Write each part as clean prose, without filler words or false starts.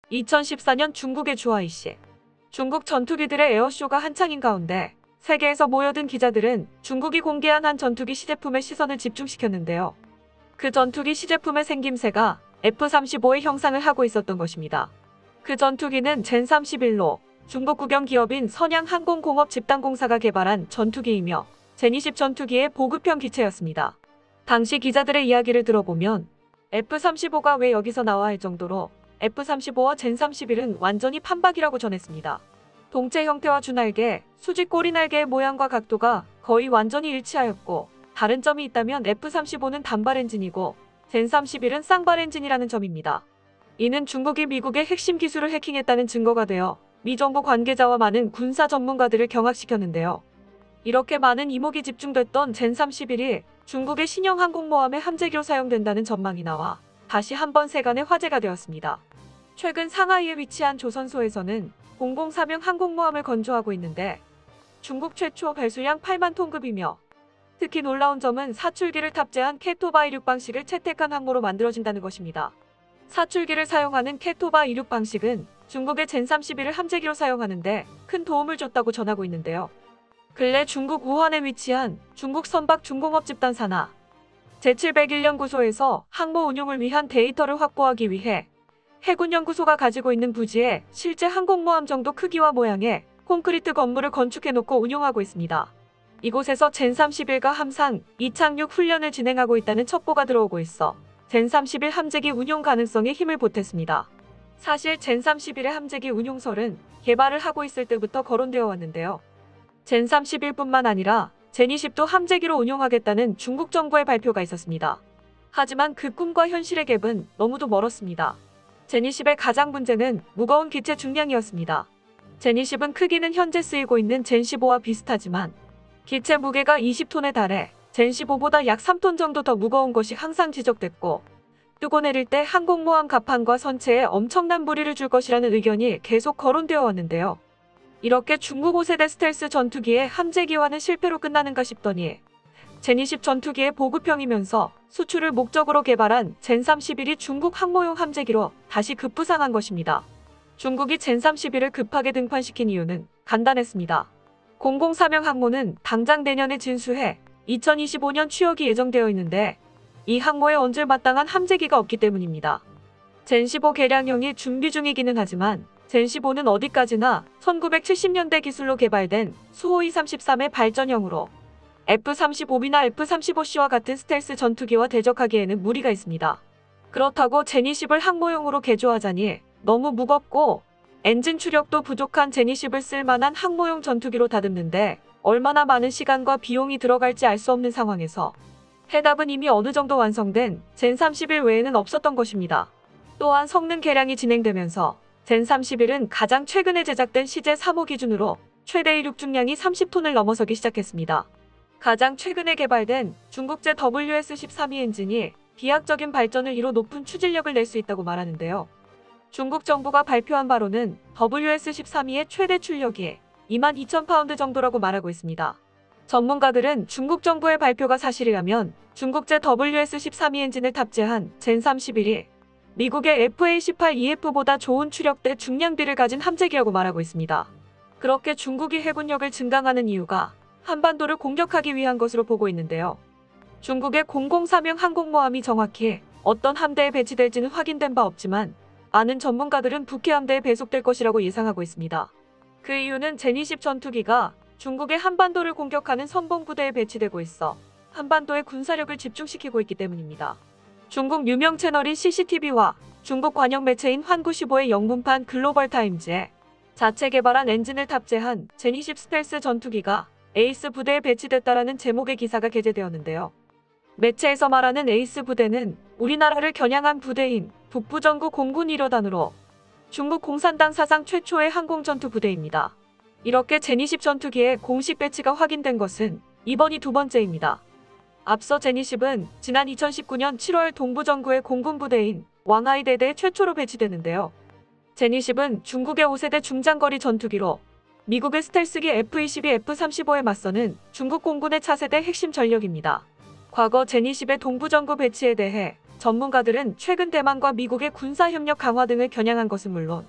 2014년 중국의 주하이시. 중국 전투기들의 에어쇼가 한창인 가운데 세계에서 모여든 기자들은 중국이 공개한 한 전투기 시제품에 시선을 집중시켰는데요. 그 전투기 시제품의 생김새가 F-35의 형상을 하고 있었던 것입니다. 그 전투기는 젠31로 중국 국영 기업인 선양항공공업 집단공사가 개발한 전투기이며 제20 전투기의 보급형 기체였습니다. 당시 기자들의 이야기를 들어보면 F-35가 왜 여기서 나와 할 정도로 F-35와 젠31은 완전히 판박이라고 전했습니다. 동체 형태와 주날개, 수직 꼬리날개의 모양과 각도가 거의 완전히 일치하였고 다른 점이 있다면 F-35는 단발 엔진이고 젠31은 쌍발 엔진이라는 점입니다. 이는 중국이 미국의 핵심 기술을 해킹했다는 증거가 되어 미 정부 관계자와 많은 군사 전문가들을 경악시켰는데요. 이렇게 많은 이목이 집중됐던 젠31이 중국의 신형 항공모함의 함재기로 사용된다는 전망이 나와 다시 한번 세간의 화제가 되었습니다. 최근 상하이에 위치한 조선소에서는 004명 항공모함을 건조하고 있는데 중국 최초 배수량 8만 톤급이며 특히 놀라운 점은 사출기를 탑재한 캐토바 26 방식을 채택한 항모로 만들어진다는 것입니다. 사출기를 사용하는 캐토바 26 방식은 중국의 젠31을 함재기로 사용하는데 큰 도움을 줬다고 전하고 있는데요. 근래 중국 우한에 위치한 중국 선박 중공업 집단 산하 제701연구소에서 항모 운용을 위한 데이터를 확보하기 위해 해군연구소가 가지고 있는 부지에 실제 항공모함 정도 크기와 모양의 콘크리트 건물을 건축해놓고 운용하고 있습니다. 이곳에서 젠31과 함상, 이착륙 훈련을 진행하고 있다는 첩보가 들어오고 있어 젠31 함재기 운용 가능성에 힘을 보탰습니다. 사실 젠31의 함재기 운용설은 개발을 하고 있을 때부터 거론되어 왔는데요. 젠31뿐만 아니라 젠20도 함재기로 운용하겠다는 중국 정부의 발표가 있었습니다. 하지만 그 꿈과 현실의 갭은 너무도 멀었습니다. 젠20의 가장 문제는 무거운 기체 중량이었습니다. 젠20은 크기는 현재 쓰이고 있는 젠15와 비슷하지만 기체 무게가 20톤에 달해 젠15보다 약 3톤 정도 더 무거운 것이 항상 지적됐고 뜨고 내릴 때 항공모함 갑판과 선체에 엄청난 무리를 줄 것이라는 의견이 계속 거론되어 왔는데요. 이렇게 중국 5세대 스텔스 전투기의 함재기화는 실패로 끝나는가 싶더니 젠20 전투기의 보급형이면서 수출을 목적으로 개발한 젠31이 중국 항모용 함재기로 다시 급부상한 것입니다. 중국이 젠31을 급하게 등판시킨 이유는 간단했습니다. 004명 항모는 당장 내년에 진수해 2025년 취역이 예정되어 있는데 이 항모에 얹을 마땅한 함재기가 없기 때문입니다. 젠15 개량형이 준비 중이기는 하지만 젠15는 어디까지나 1970년대 기술로 개발된 수호이 33의 발전형으로 F-35B나 F-35C와 같은 스텔스 전투기와 대적하기에는 무리가 있습니다. 그렇다고 젠20을 항모용으로 개조하자니 너무 무겁고 엔진 추력도 부족한 젠20을 쓸만한 항모용 전투기로 다듬는데 얼마나 많은 시간과 비용이 들어갈지 알 수 없는 상황에서 해답은 이미 어느 정도 완성된 젠31 외에는 없었던 것입니다. 또한 성능 개량이 진행되면서 젠31은 가장 최근에 제작된 시제 3호 기준으로 최대 이륙 중량이 30톤을 넘어서기 시작했습니다. 가장 최근에 개발된 중국제 WS-13E 엔진이 비약적인 발전을 이뤄 높은 추진력을 낼 수 있다고 말하는데요. 중국 정부가 발표한 바로는 WS-13E의 최대 출력이 22,000파운드 정도라고 말하고 있습니다. 전문가들은 중국 정부의 발표가 사실이라면 중국제 WS-13E 엔진을 탑재한 젠31이 미국의 FA-18EF보다 좋은 추력대 중량비를 가진 함재기라고 말하고 있습니다. 그렇게 중국이 해군력을 증강하는 이유가 한반도를 공격하기 위한 것으로 보고 있는데요. 중국의 004명 항공모함이 정확히 어떤 함대에 배치될지는 확인된 바 없지만 많은 전문가들은 북해 함대에 배속될 것이라고 예상하고 있습니다. 그 이유는 젠20 전투기가 중국의 한반도를 공격하는 선봉부대에 배치되고 있어 한반도의 군사력을 집중시키고 있기 때문입니다. 중국 유명 채널인 CCTV와 중국 관영 매체인 환구15의 영문판 글로벌타임즈에 자체 개발한 엔진을 탑재한 젠20 스텔스 전투기가 에이스 부대에 배치됐다라는 제목의 기사가 게재되었는데요. 매체에서 말하는 에이스 부대는 우리나라를 겨냥한 부대인 북부전구 공군 1호단으로 중국 공산당 사상 최초의 항공전투 부대입니다. 이렇게 젠20 전투기의 공식 배치가 확인된 것은 이번이 두 번째입니다. 앞서 젠20은 지난 2019년 7월 동부전구의 공군부대인 왕하이 대대에 최초로 배치되는데요. 젠20은 중국의 5세대 중장거리 전투기로 미국의 스텔스기 F-22, F-35에 맞서는 중국 공군의 차세대 핵심 전력입니다. 과거 젠20의 동부전구 배치에 대해 전문가들은 최근 대만과 미국의 군사협력 강화 등을 겨냥한 것은 물론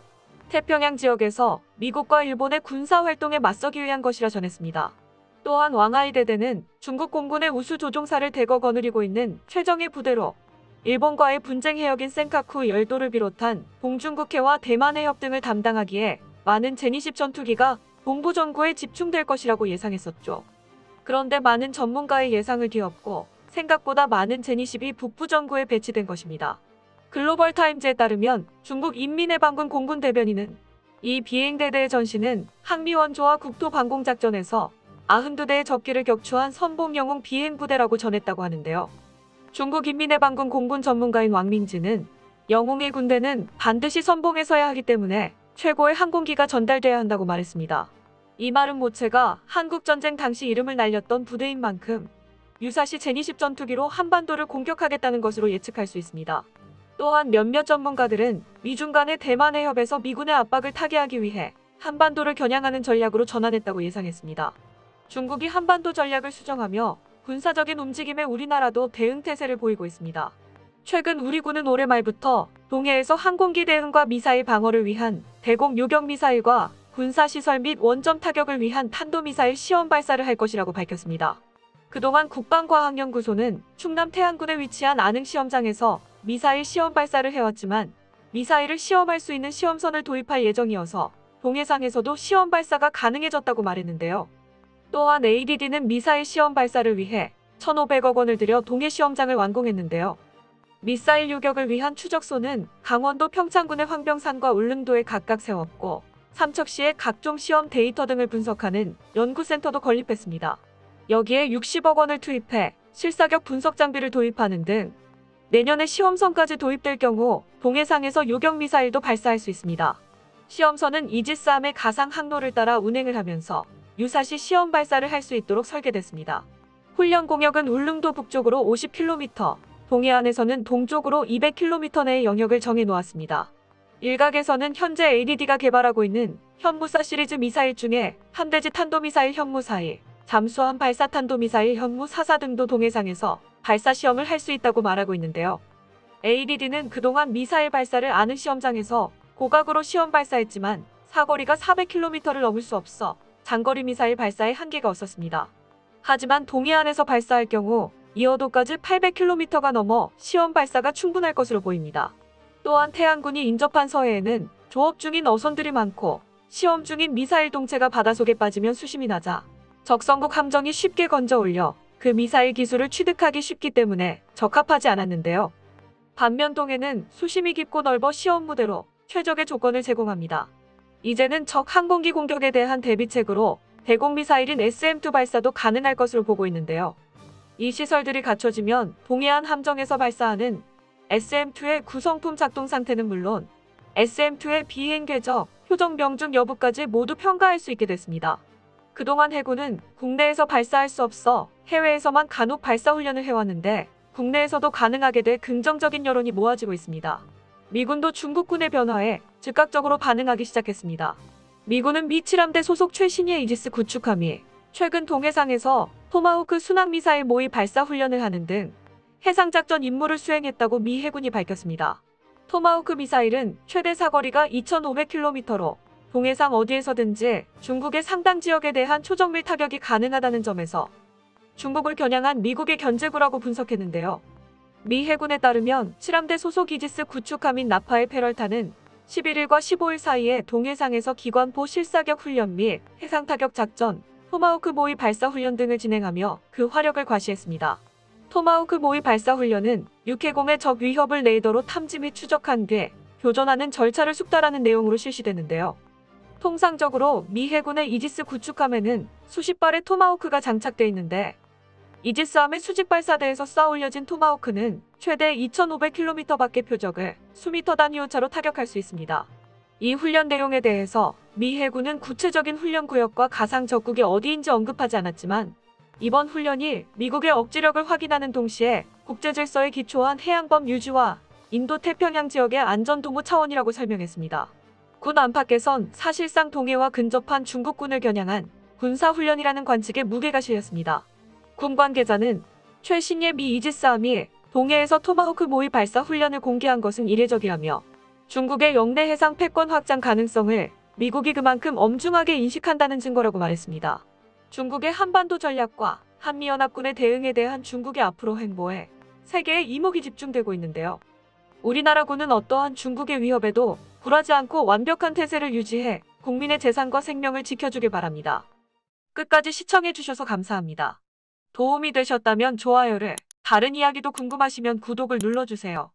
태평양 지역에서 미국과 일본의 군사활동에 맞서기 위한 것이라 전했습니다. 또한 왕하이대대는 중국 공군의 우수 조종사를 대거 거느리고 있는 최정예 부대로 일본과의 분쟁 해역인 센카쿠 열도를 비롯한 동중국해와 대만 해협 등을 담당하기에 많은 제니10 전투기가 동부 전구에 집중될 것이라고 예상했었죠. 그런데 많은 전문가의 예상을 뒤엎고 생각보다 많은 제니10이 북부 전구에 배치된 것입니다. 글로벌 타임즈에 따르면 중국 인민해방군 공군 대변인은 이 비행대대의 전시는 항미 원조와 국토 방공작전에서 92대의 적기를 격추한 선봉 영웅 비행부대라고 전했다고 하는데요. 중국 인민해방군 공군 전문가인 왕밍즈는 영웅의 군대는 반드시 선봉에 서야 하기 때문에 최고의 항공기가 전달돼야 한다고 말했습니다. 이 말은 모체가 한국전쟁 당시 이름을 날렸던 부대인 만큼 유사시 제니10 전투기로 한반도를 공격하겠다는 것으로 예측할 수 있습니다. 또한 몇몇 전문가들은 미중 간의 대만 해협에서 미군의 압박을 타개하기 위해 한반도를 겨냥하는 전략으로 전환했다고 예상했습니다. 중국이 한반도 전략을 수정하며 군사적인 움직임에 우리나라도 대응 태세를 보이고 있습니다. 최근 우리 군은 올해 말부터 동해에서 항공기 대응과 미사일 방어를 위한 대공 요격 미사일과 군사시설 및 원점 타격을 위한 탄도미사일 시험 발사를 할 것이라고 밝혔습니다. 그동안 국방과학연구소는 충남 태안군에 위치한 안흥시험장에서 미사일 시험 발사를 해왔지만 미사일을 시험할 수 있는 시험선을 도입할 예정이어서 동해상에서도 시험 발사가 가능해졌다고 말했는데요. 또한 ADD는 미사일 시험 발사를 위해 1,500억 원을 들여 동해시험장을 완공했는데요. 미사일 요격을 위한 추적소는 강원도 평창군의 황병산과 울릉도에 각각 세웠고 삼척시의 각종 시험 데이터 등을 분석하는 연구센터도 건립했습니다. 여기에 60억 원을 투입해 실사격 분석 장비를 도입하는 등 내년에 시험선까지 도입될 경우 동해상에서 요격 미사일도 발사할 수 있습니다. 시험선은 이지스함의 가상 항로를 따라 운행을 하면서 유사시 시험 발사를 할 수 있도록 설계됐습니다. 훈련 공역은 울릉도 북쪽으로 50km, 동해안에서는 동쪽으로 200km 내의 영역을 정해 놓았습니다. 일각에서는 현재 ADD가 개발하고 있는 현무사 시리즈 미사일 중에 함대지 탄도미사일 현무4일, 잠수함 발사 탄도미사일 현무4사 등도 동해상에서 발사 시험을 할 수 있다고 말하고 있는데요. ADD는 그동안 미사일 발사를 안흥시험장에서 고각으로 시험 발사했지만 사거리가 400km를 넘을 수 없어 장거리 미사일 발사에 한계가 없었습니다. 하지만 동해안에서 발사할 경우 이어도까지 800km가 넘어 시험 발사가 충분할 것으로 보입니다. 또한 태안군이 인접한 서해에는 조업 중인 어선들이 많고 시험 중인 미사일 동체가 바닷속에 빠지면 수심이 낮아 적성국 함정이 쉽게 건져 올려 그 미사일 기술을 취득하기 쉽기 때문에 적합하지 않았는데요. 반면 동해는 수심이 깊고 넓어 시험 무대로 최적의 조건을 제공합니다. 이제는 적 항공기 공격에 대한 대비책으로 대공 미사일인 SM-2 발사도 가능할 것으로 보고 있는데요. 이 시설들이 갖춰지면 동해안 함정에서 발사하는 SM-2의 구성품 작동 상태는 물론 SM-2의 비행 궤적, 표적 명중 여부까지 모두 평가할 수 있게 됐습니다. 그동안 해군은 국내에서 발사할 수 없어 해외에서만 간혹 발사 훈련을 해왔는데 국내에서도 가능하게 돼 긍정적인 여론이 모아지고 있습니다. 미군도 중국군의 변화에 즉각적으로 반응하기 시작했습니다. 미군은 미 7함대 소속 최신의 이지스 구축함이 최근 동해상에서 토마호크 순항미사일 모의 발사 훈련을 하는 등 해상작전 임무를 수행했다고 미 해군이 밝혔습니다. 토마호크 미사일은 최대 사거리가 2,500km로 동해상 어디에서든지 중국의 상당 지역에 대한 초정밀 타격이 가능하다는 점에서 중국을 겨냥한 미국의 견제구라고 분석했는데요. 미 해군에 따르면 7함대 소속 이지스 구축함인 나파의 페럴타는 11일과 15일 사이에 동해상에서 기관포 실사격 훈련 및 해상타격 작전, 토마호크 모의 발사 훈련 등을 진행하며 그 화력을 과시했습니다. 토마호크 모의 발사 훈련은 육해공의 적 위협을 레이더로 탐지 및 추적한 뒤 교전하는 절차를 숙달하는 내용으로 실시되는데요. 통상적으로 미 해군의 이지스 구축함에는 수십 발의 토마호크가 장착돼 있는데 이지스함의 수직 발사대에서 쏴 올려진 토마호크는 최대 2,500km 밖의 표적을 수미터 단위 오차로 타격할 수 있습니다. 이 훈련 내용에 대해서 미 해군은 구체적인 훈련 구역과 가상 적국이 어디인지 언급하지 않았지만 이번 훈련이 미국의 억지력을 확인하는 동시에 국제 질서에 기초한 해양범 유지와 인도-태평양 지역의 안전 도모 차원이라고 설명했습니다. 군 안팎에선 사실상 동해와 근접한 중국군을 겨냥한 군사훈련이라는 관측에 무게가 실렸습니다. 군 관계자는 최신의 미 이지스함이 동해에서 토마호크 모의 발사 훈련을 공개한 것은 이례적이라며 중국의 영내 해상 패권 확장 가능성을 미국이 그만큼 엄중하게 인식한다는 증거라고 말했습니다. 중국의 한반도 전략과 한미연합군의 대응에 대한 중국의 앞으로 행보에 세계의 이목이 집중되고 있는데요. 우리나라군은 어떠한 중국의 위협에도 굴하지 않고 완벽한 태세를 유지해 국민의 재산과 생명을 지켜주길 바랍니다. 끝까지 시청해주셔서 감사합니다. 도움이 되셨다면 좋아요를, 다른 이야기도 궁금하시면 구독을 눌러주세요.